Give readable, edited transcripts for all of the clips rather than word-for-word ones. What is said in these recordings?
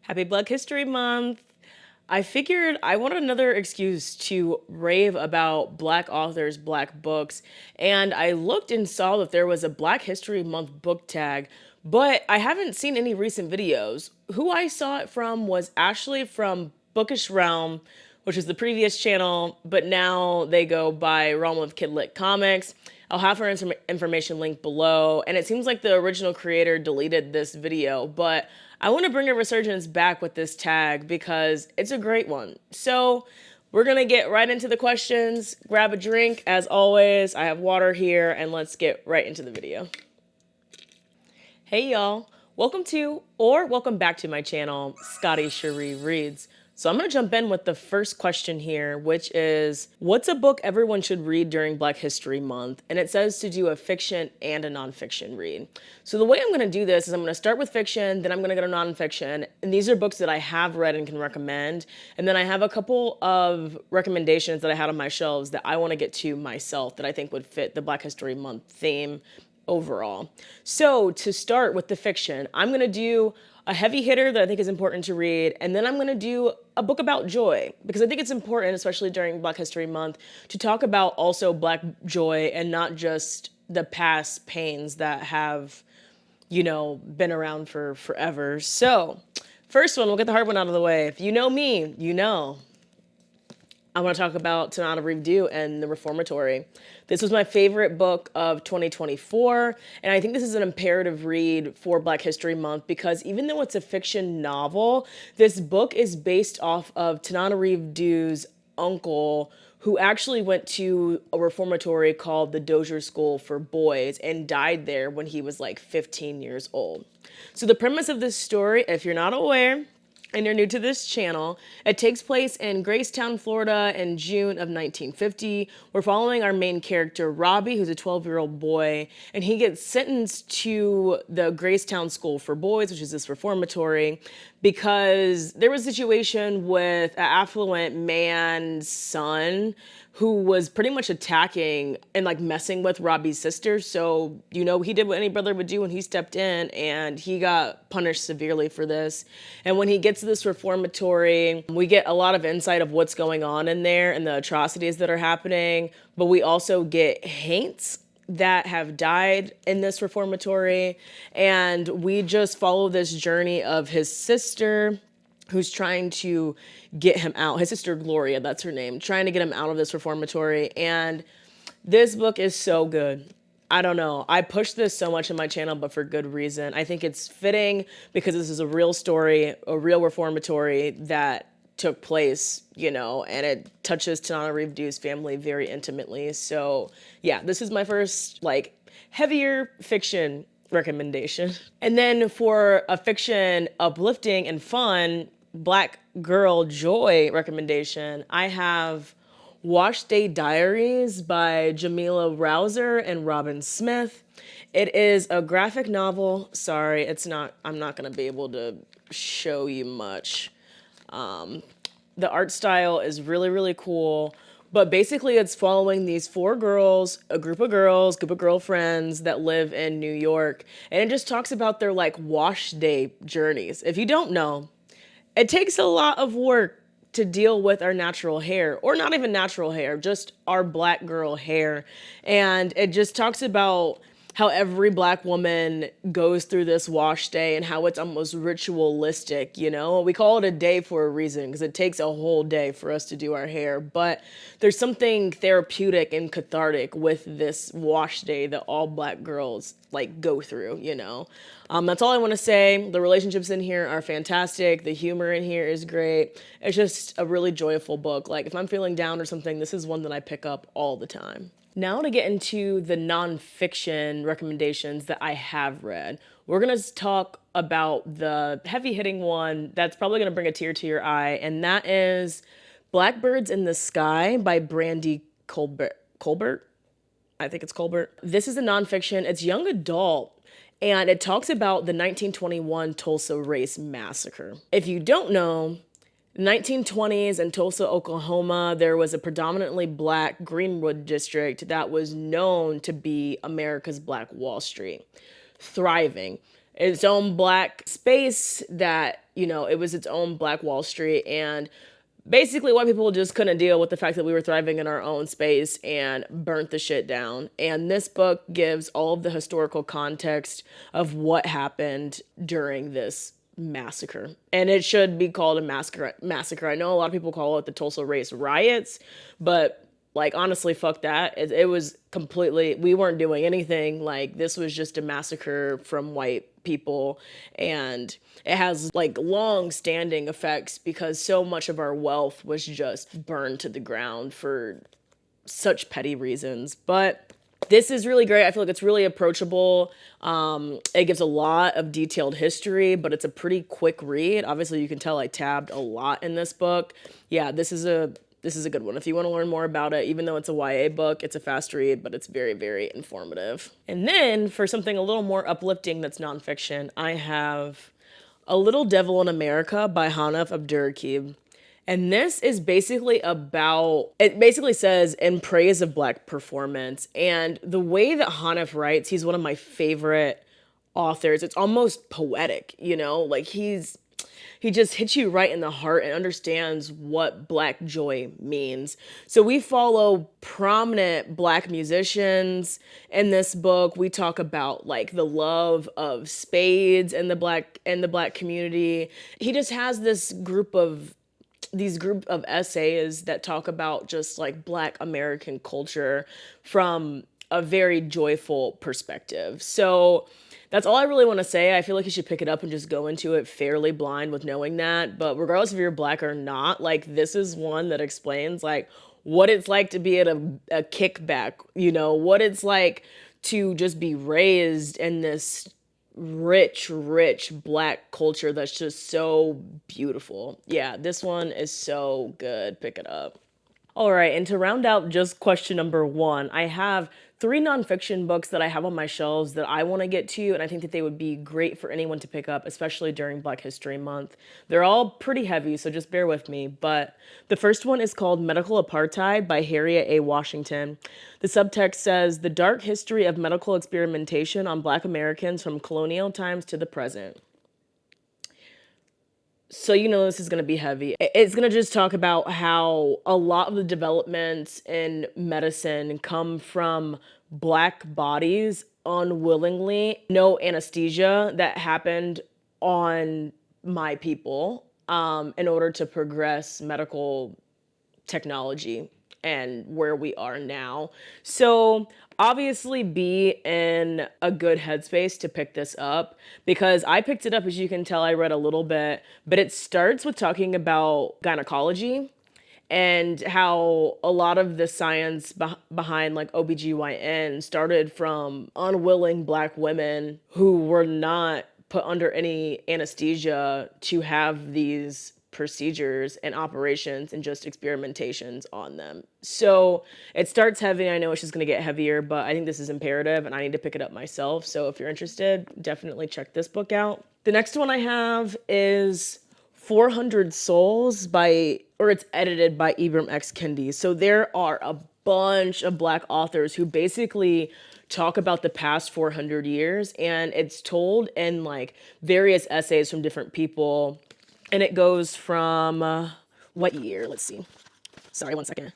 Happy Black History Month. I figured I wanted another excuse to rave about Black authors, Black books, and I looked and saw that there was a Black History Month book tag, but I haven't seen any recent videos. Who I saw it from was Ashley from Bookish Realm, which is the previous channel, but now they go by Realm of Kidlit Comics. I'll have her information linked below, and it seems like the original creator deleted this video, but I want to bring a resurgence back with this tag because it's a great one. So we're going to get right into the questions. Grab a drink. As always, I have water here, and let's get right into the video. Hey y'all, welcome to or welcome back to my channel, Scotty Cherie Reads. So I'm going to jump in with the first question here, which is, what's a book everyone should read during Black History Month? And it says to do a fiction and a nonfiction read. So the way I'm going to do this is I'm going to start with fiction, then I'm going to go to nonfiction. And these are books that I have read and can recommend. And then I have a couple of recommendations that I had on my shelves that I want to get to myself that I think would fit the Black History Month theme overall. So to start with the fiction, I'm going to do a heavy hitter that I think is important to read, and then I'm going to do a book about joy, because I think it's important, especially during Black History Month, to talk about also Black joy and not just the past pains that have, you know, been around for forever. So first one, we'll get the hard one out of the way. If you know me, you know I want to talk about Tanana Review and the Reformatory. This was my favorite book of 2024, and I think this is an imperative read for Black History Month because even though it's a fiction novel, this book is based off of Tanana Review's uncle, who actually went to a reformatory called the Dozier School for Boys and died there when he was like 15 years old. So the premise of this story, if you're not aware, and you're new to this channel, it takes place in Gracetown, Florida in June of 1950. We're following our main character, Robbie, who's a 12-year-old boy, and he gets sentenced to the Gracetown School for Boys, which is this reformatory, because there was a situation with an affluent man's son who was pretty much attacking and like messing with Robbie's sister. So, you know, he did what any brother would do when he stepped in, and he got punished severely for this. And when he gets to this reformatory, we get a lot of insight of what's going on in there and the atrocities that are happening. But we also get hints that have died in this reformatory. And we just follow this journey of his sister, who's trying to get him out. His sister Gloria, that's her name, trying to get him out of this reformatory. And this book is so good. I don't know. I push this so much in my channel, but for good reason. I think it's fitting because this is a real story, a real reformatory that took place, you know, and it touches Tanana Review's family very intimately. So yeah, this is my first like heavier fiction recommendation. And then for a fiction uplifting and fun Black girl joy recommendation, I have Wash Day Diaries by Jamila Rouser and Robin Smith. It is a graphic novel. Sorry, I'm not gonna be able to show you much. The art style is really, really cool. But basically it's following these four girls, a group of girlfriends that live in New York. And it just talks about their like wash day journeys. If you don't know, it takes a lot of work to deal with our natural hair, or not even natural hair, just our Black girl hair. And it just talks about how every Black woman goes through this wash day and how it's almost ritualistic, you know? We call it a day for a reason because it takes a whole day for us to do our hair, but there's something therapeutic and cathartic with this wash day that all Black girls like go through, you know? That's all I want to say. The relationships in here are fantastic. The humor in here is great. It's just a really joyful book. Like if I'm feeling down or something, this is one that I pick up all the time. Now to get into the nonfiction recommendations that I have read. We're going to talk about the heavy-hitting one that's probably going to bring a tear to your eye, and that is Blackbirds in the Sky by Brandy Colbert? I think it's Colbert. This is a nonfiction. It's young adult, and it talks about the 1921 Tulsa Race Massacre. If you don't know, 1920s in Tulsa, Oklahoma, there was a predominantly Black Greenwood district that was known to be America's Black Wall Street, thriving. Its own Black space that, it was its own Black Wall Street. And basically, white people just couldn't deal with the fact that we were thriving in our own space and burnt the shit down. And this book gives all of the historical context of what happened during this massacre. And it should be called a massacre. I know a lot of people call it the Tulsa Race Riots, but like honestly, fuck that. It was completely, we weren't doing anything. Like this was just a massacre from white people, and it has like long standing effects because so much of our wealth was just burned to the ground for such petty reasons. But this is really great. I feel like it's really approachable. It gives a lot of detailed history, but it's a pretty quick read. Obviously, you can tell I tabbed a lot in this book. Yeah, this is a good one. If you want to learn more about it, even though it's a YA book, it's a fast read, but it's very, very informative. And then for something a little more uplifting that's nonfiction, I have A Little Devil in America by Hanif Abdurraqib. And this is basically about, it basically says in praise of Black performance. And the way that Hanif writes, he's one of my favorite authors. It's almost poetic, like he just hits you right in the heart and understands what Black joy means. So we follow prominent Black musicians in this book. We talk about like the love of spades and the Black community. He just has these group of essays that talk about just like Black American culture from a very joyful perspective. So that's all I really want to say. I feel like you should pick it up and just go into it fairly blind with knowing that. But regardless if you're Black or not, like this is one that explains like what it's like to be at a kickback, what it's like to just be raised in this rich, rich Black culture that's just so beautiful. Yeah, this one is so good. Pick it up. All right, and to round out just question number one, I have three nonfiction books that I have on my shelves that I want to get to, and I think that they would be great for anyone to pick up, especially during Black History Month. They're all pretty heavy, so just bear with me. But the first one is called Medical Apartheid by Harriet A. Washington. The subtext says, "The dark history of medical experimentation on Black Americans from colonial times to the present." So this is going to be heavy. It's going to just talk about how a lot of the developments in medicine come from Black bodies unwillingly. No anesthesia that happened on my people in order to progress medical technology and where we are now. So obviously be in a good headspace to pick this up, because I picked it up, as you can tell, I read a little bit, but it starts with talking about gynecology and how a lot of the science behind like OBGYN started from unwilling Black women who were not put under any anesthesia to have these procedures and operations and just experimentations on them. So it starts heavy. I know it's just going to get heavier, but I think this is imperative and I need to pick it up myself. So if you're interested, definitely check this book out. The next one I have is 400 Souls it's edited by Ibram X. Kendi. So there are a bunch of Black authors who basically talk about the past 400 years, and it's told in like various essays from different people. And it goes from, what year? Let's see. Sorry, 1 second.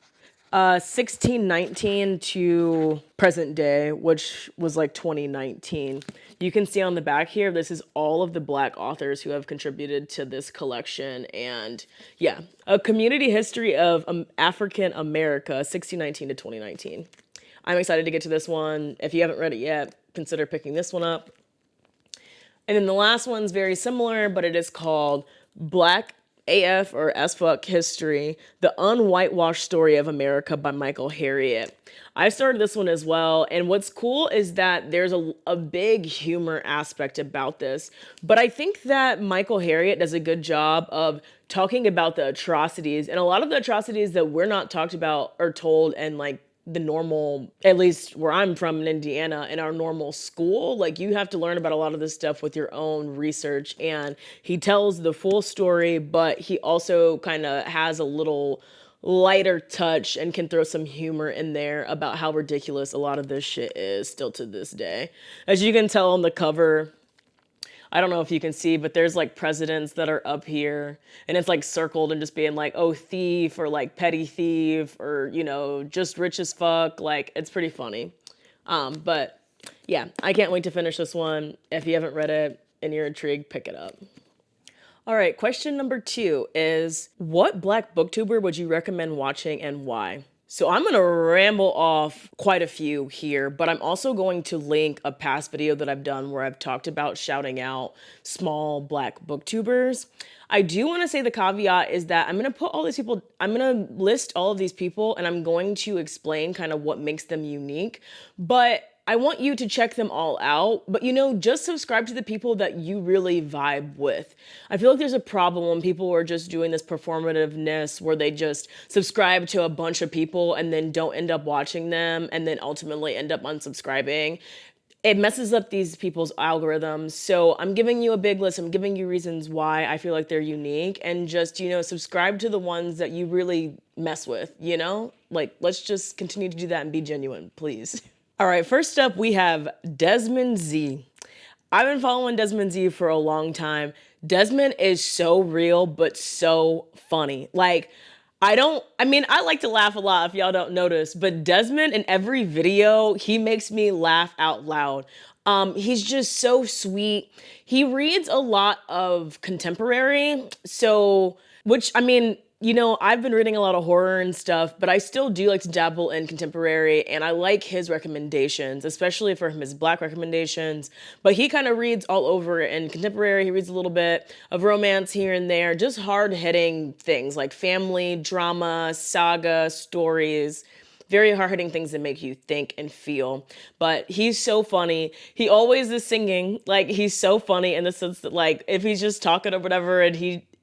1619 to present day, which was like 2019. You can see on the back here, this is all of the Black authors who have contributed to this collection. And yeah, a community history of African America, 1619 to 2019. I'm excited to get to this one. If you haven't read it yet, consider picking this one up. And then the last one's very similar, but it is called Black AF or as fuck History, The Unwhitewashed Story of America by Michael Harriot. I started this one as well, and what's cool is that there's a big humor aspect about this, but I think that Michael Harriot does a good job of talking about the atrocities, and a lot of the atrocities that we're not talked about are told in like the normal, at least where I'm from in Indiana, in our normal school. Like you have to learn about a lot of this stuff with your own research, and he tells the full story, but he also kind of has a little lighter touch and can throw some humor in there about how ridiculous a lot of this shit is still to this day. As you can tell on the cover, I don't know if you can see, but there's like presidents that are up here and it's like circled and just being like, oh, thief or like petty thief or, just rich as fuck. Like it's pretty funny. But yeah, I can't wait to finish this one. If you haven't read it and you're intrigued, pick it up. All right, question number 2 is what Black booktuber would you recommend watching and why? So I'm going to ramble off quite a few here, but I'm also going to link a past video that I've done where I've talked about shouting out small Black booktubers. I do want to say the caveat is that I'm going to put all these people, I'm going to list all of these people and I'm going to explain kind of what makes them unique, but I want you to check them all out, but just subscribe to the people that you really vibe with. I feel like there's a problem when people are just doing this performativeness where they just subscribe to a bunch of people and then don't end up watching them and then ultimately end up unsubscribing. It messes up these people's algorithms. So I'm giving you a big list. I'm giving you reasons why I feel like they're unique and just, subscribe to the ones that you really mess with, Like, let's just continue to do that and be genuine, please. All right, first up, we have Dezmond Z. I've been following Dezmond Z for a long time. Dezmond is so real, but so funny. Like, I like to laugh a lot if y'all don't notice, but Dezmond in every video, he makes me laugh out loud. He's just so sweet. He reads a lot of contemporary, I've been reading a lot of horror and stuff, but I still do like to dabble in contemporary, and I like his recommendations, especially for his Black recommendations. But he kind of reads all over in contemporary. He reads a little bit of romance here and there, just hard-hitting things like family, drama, saga, stories. Very hard-hitting things that make you think and feel. But he's so funny. He always is singing. Like, he's so funny in the sense that, like, if he's just talking or whatever and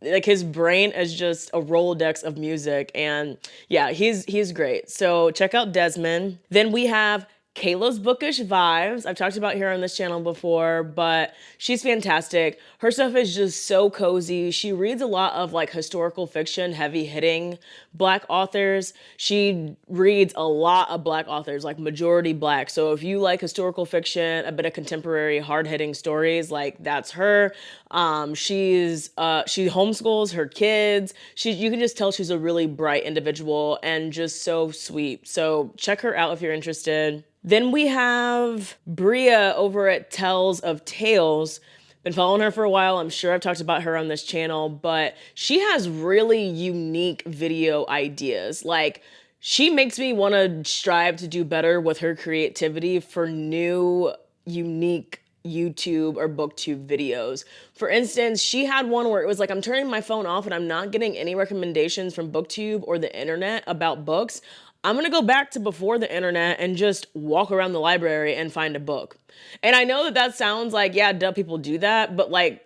his brain is just a Rolodex of music. And yeah, he's great. So check out Dezmond. Then we have Kayla's Bookish Vibes. I've talked about her on this channel before, but she's fantastic. Her stuff is just so cozy. She reads a lot of like historical fiction, heavy hitting Black authors. She reads a lot of Black authors, like majority Black. So if you like historical fiction, a bit of contemporary hard hitting stories, like that's her. She homeschools her kids. You can just tell she's a really bright individual and just so sweet. So check her out if you're interested. Then we have Brea over at Tells of Tales. Been following her for a while. I'm sure I've talked about her on this channel, but she has really unique video ideas. Like, she makes me want to strive to do better with her creativity for new, unique YouTube or booktube videos. For instance, she had one where it was like, I'm turning my phone off and I'm not getting any recommendations from booktube or the internet about books. I'm going to go back to before the internet and just walk around the library and find a book. And I know that sounds like, yeah, duh, people do that, but like,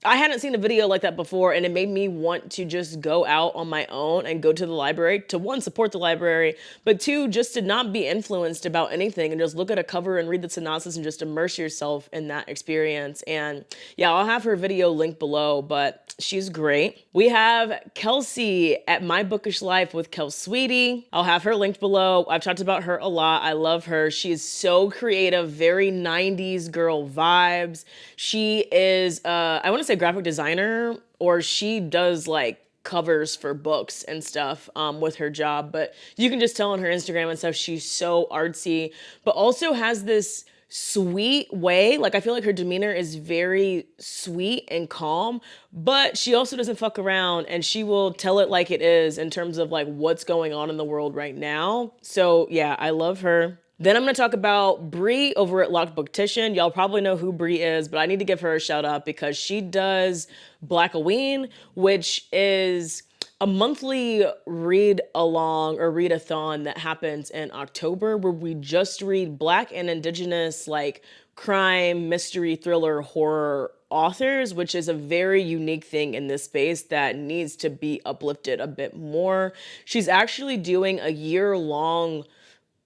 I hadn't seen a video like that before, and it made me want to just go out on my own and go to the library to, one, support the library, but two, just to not be influenced about anything and just look at a cover and read the synopsis and just immerse yourself in that experience. And yeah, I'll have her video linked below, but she's great. We have Kelsee at My Bookish Life with Kelsee. I'll have her linked below. I've talked about her a lot. I love her. She's so creative, very 90s girl vibes. She is, I want to say graphic designer, or she does like covers for books and stuff with her job, but you can just tell on her Instagram and stuff, she's so artsy, but also has this sweet way. Like, I feel like her demeanor is very sweet and calm, but she also doesn't fuck around and she will tell it like it is in terms of like what's going on in the world right now. So yeah, I love her. Then I'm going to talk about Brea over at Locked Booktition. Y'all probably know who Brea is, but I need to give her a shout out because she does Blackoween, which is a monthly read along or readathon that happens in October where we just read Black and Indigenous like crime, mystery, thriller, horror authors, which is a very unique thing in this space that needs to be uplifted a bit more. She's actually doing a year-long,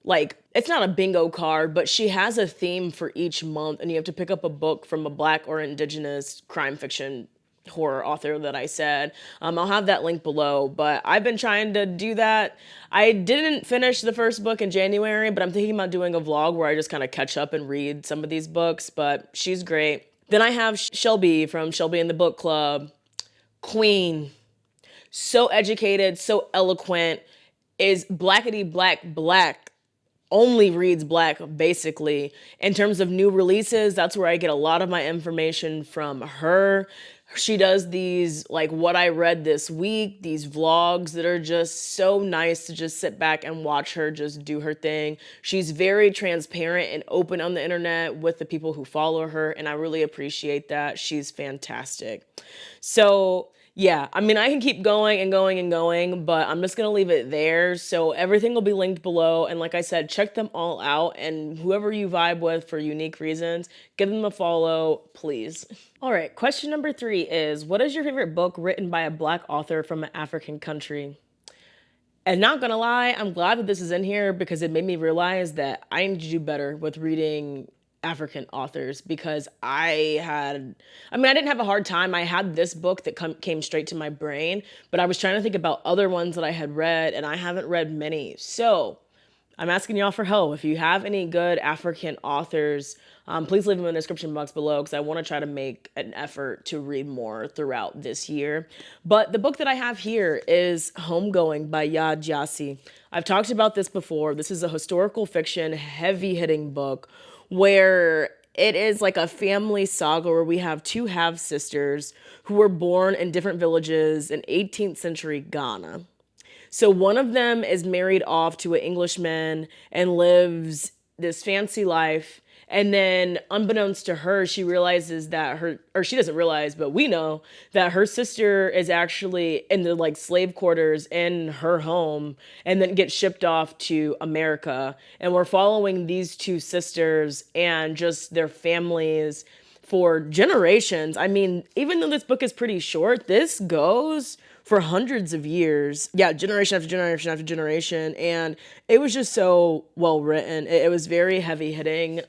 like, it's not a bingo card, but she has a theme for each month, and you have to pick up a book from a Black or Indigenous crime fiction horror author that I said. I'll have that link below, but I've been trying to do that. I didn't finish the first book in January, but I'm thinking about doing a vlog where I just kind of catch up and read some of these books, but she's great. Then I have Shelbey from Shelbey and the Book Club. Queen, so educated, so eloquent, is blackety black, only reads black basically. In terms of new releases, that's where I get a lot of my information from her. She does these like what I read this week, these vlogs that are just so nice to just sit back and watch her just do her thing. She's very transparent and open on the internet with the people who follow her, and I really appreciate that. She's fantastic. So, yeah, I mean, I can keep going and going and going, but I'm just going to leave it there. So, everything will be linked below. And like I said, check them all out. And whoever you vibe with for unique reasons, give them a follow, please. All right, question number 3 is, what is your favorite book written by a Black author from an African country? And not gonna lie, I'm glad that this is in here because it made me realize that I need to do better with reading African authors because I didn't have a hard time. I had this book that came straight to my brain, but I was trying to think about other ones that I had read, and I haven't read many. So I'm asking y'all for help. If you have any good African authors, please leave them in the description box below because I want to try to make an effort to read more throughout this year. But the book that I have here is Homegoing by Yaa Gyasi. I've talked about this before. This is a historical fiction, heavy hitting book where it is like a family saga where we have two half sisters who were born in different villages in 18th century Ghana. So one of them is married off to an Englishman and lives this fancy life. And then, unbeknownst to her, she realizes that or she doesn't realize, but we know that her sister is actually in the like slave quarters in her home and then gets shipped off to America. And we're following these two sisters and just their families for generations. I mean, even though this book is pretty short, this goes for hundreds of years. Yeah, generation after generation after generation. And it was just so well written. It was very heavy hitting.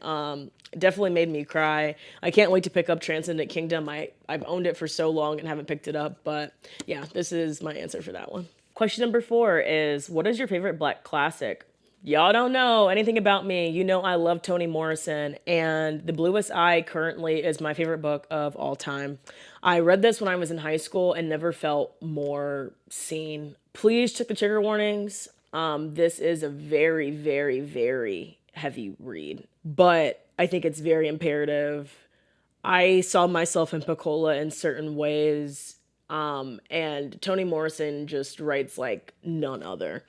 Definitely made me cry. I can't wait to pick up Transcendent Kingdom. I've owned it for so long and haven't picked it up. But yeah, this is my answer for that one. Question number 4 is, what is your favorite Black classic? Y'all don't know anything about me. You know I love Toni Morrison, and The Bluest Eye currently is my favorite book of all time. I read this when I was in high school and never felt more seen. Please check the trigger warnings. This is a very, very, very heavy read, but I think it's very imperative. I saw myself in Pecola in certain ways, and Toni Morrison just writes like none other.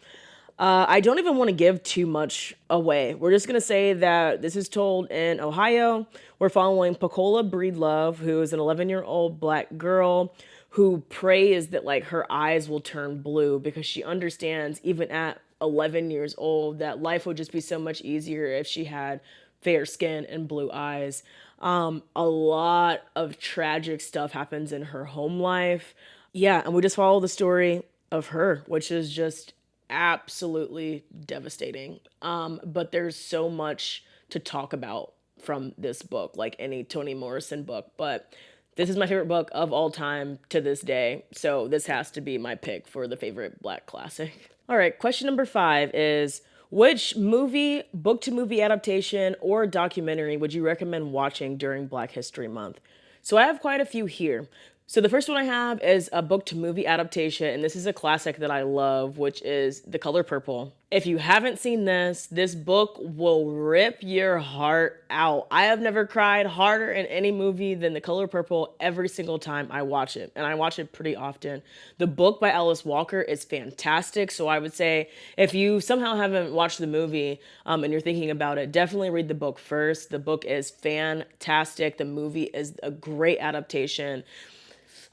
I don't even want to give too much away. We're just going to say that this is told in Ohio. We're following Pecola Breedlove, who is an 11-year-old Black girl who prays that like her eyes will turn blue because she understands even at 11 years old that life would just be so much easier if she had fair skin and blue eyes. A lot of tragic stuff happens in her home life. Yeah, and we just follow the story of her, which is just absolutely devastating. But there's so much to talk about from this book, like any Toni Morrison book. But this is my favorite book of all time to this day. So this has to be my pick for the favorite Black classic. All right, question number 5 is, which movie, book to movie adaptation, or documentary would you recommend watching during Black History Month? So I have quite a few here. So the first one I have is a book to movie adaptation, and this is a classic that I love, which is The Color Purple. If you haven't seen this book will rip your heart out. I have never cried harder in any movie than The Color Purple every single time I watch it, and I watch it pretty often. The book by Alice Walker is fantastic, so I would say if you somehow haven't watched the movie and you're thinking about it, definitely read the book first. The book is fantastic. The movie is a great adaptation.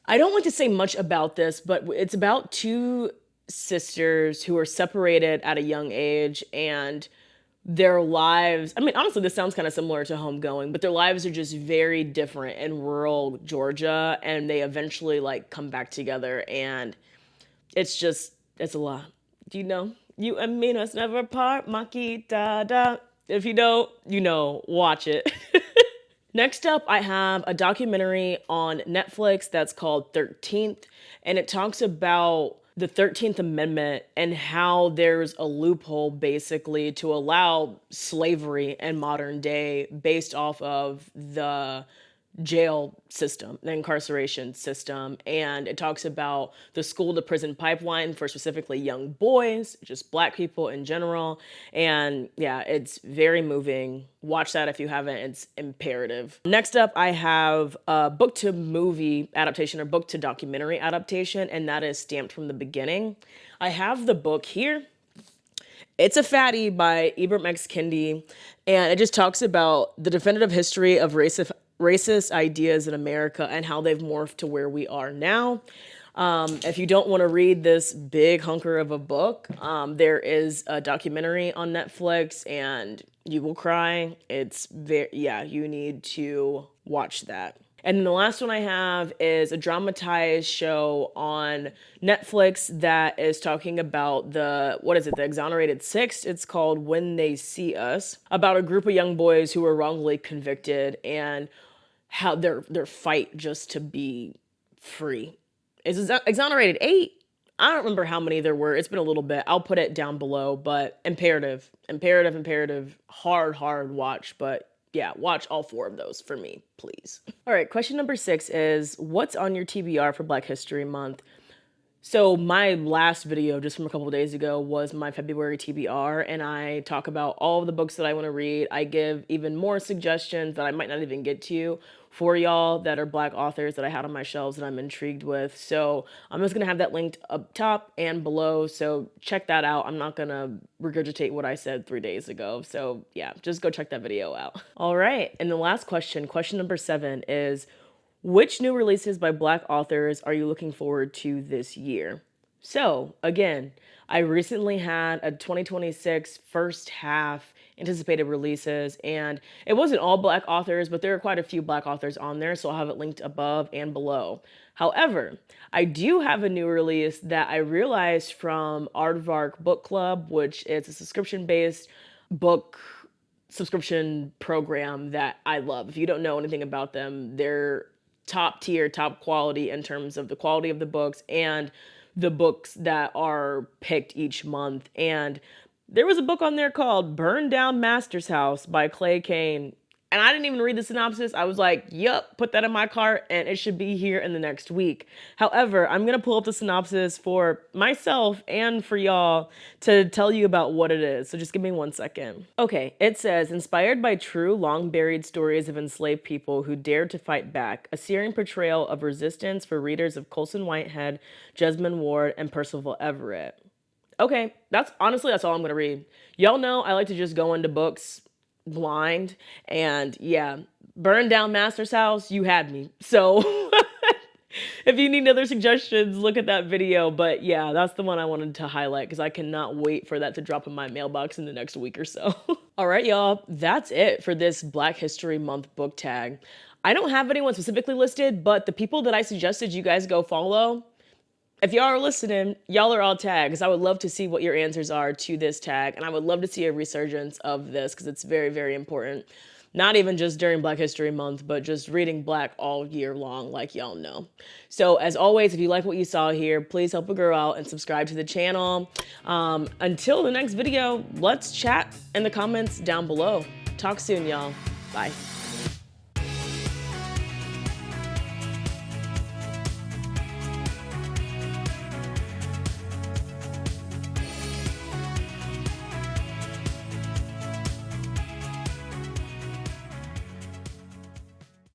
I don't like to say much about this, but it's about two sisters who are separated at a young age, and their lives, I mean, honestly, this sounds kind of similar to Homegoing, but their lives are just very different in rural Georgia, and they eventually like come back together, and it's a lot. Do you know? You and me must never part, Maki da da. If you don't, you know, watch it. Next up, I have a documentary on Netflix that's called 13th, and it talks about the 13th Amendment and how there's a loophole basically to allow slavery in modern day based off of the jail system, the incarceration system, and it talks about the school to prison pipeline for specifically young boys, just Black people in general. And yeah, it's very moving. Watch that if you haven't, it's imperative. Next up, I have a book to movie adaptation or book to documentary adaptation, and that is Stamped from the Beginning. I have the book here. It's a fatty by Ibram X. Kendi, and it just talks about the definitive history of racist ideas in America and how they've morphed to where we are now. If you don't want to read this big hunker of a book, there is a documentary on Netflix, and you will cry. It's very, yeah, you need to watch that. And then the last one I have is a dramatized show on Netflix that is talking about the Exonerated Six. It's called When They See Us, about a group of young boys who were wrongly convicted and how their fight just to be free. Is Exonerated 8? I don't remember how many there were. It's been a little bit. I'll put it down below, but imperative. Hard watch, but yeah, watch all 4 of those for me, please. All right, question number 6 is, what's on your TBR for Black History Month? So my last video just from a couple of days ago was my February TBR, and I talk about all of the books that I want to read. I give even more suggestions that I might not even get to for y'all that are Black authors that I had on my shelves that I'm intrigued with. So I'm just going to have that linked up top and below. So check that out. I'm not going to regurgitate what I said 3 days ago. So yeah, just go check that video out. All right. And the last question number 7 is, which new releases by Black authors are you looking forward to this year? So again, I recently had a 2026 first half anticipated releases, and it wasn't all Black authors, but there are quite a few Black authors on there, so I'll have it linked above and below. However, I do have a new release that I realized from Aardvark Book Club, which is a subscription-based book subscription program that I love. If you don't know anything about them, they're top tier, top quality in terms of the quality of the books and the books that are picked each month. And there was a book on there called Burn Down Master's House by Clay Kane. And I didn't even read the synopsis. I was like, yup, put that in my cart and it should be here in the next week. However, I'm going to pull up the synopsis for myself and for y'all to tell you about what it is. So just give me 1 second. Okay, it says, inspired by true long buried stories of enslaved people who dared to fight back, a searing portrayal of resistance for readers of Colson Whitehead, Jesmond Ward, and Percival Everett. Okay, that's all I'm going to read. Y'all know I like to just go into books blind, and yeah, Burn Down Master's House, you had me. So if you need other suggestions, look at that video. But yeah, that's the one I wanted to highlight because I cannot wait for that to drop in my mailbox in the next week or so. All right, y'all, that's it for this Black History Month book tag. I don't have anyone specifically listed, but the people that I suggested you guys go follow, if y'all are listening, y'all are all tagged. I would love to see what your answers are to this tag. And I would love to see a resurgence of this because it's very, very important. Not even just during Black History Month, but just reading Black all year long, like y'all know. So as always, if you like what you saw here, please help a girl out and subscribe to the channel. Until the next video, let's chat in the comments down below. Talk soon, y'all. Bye.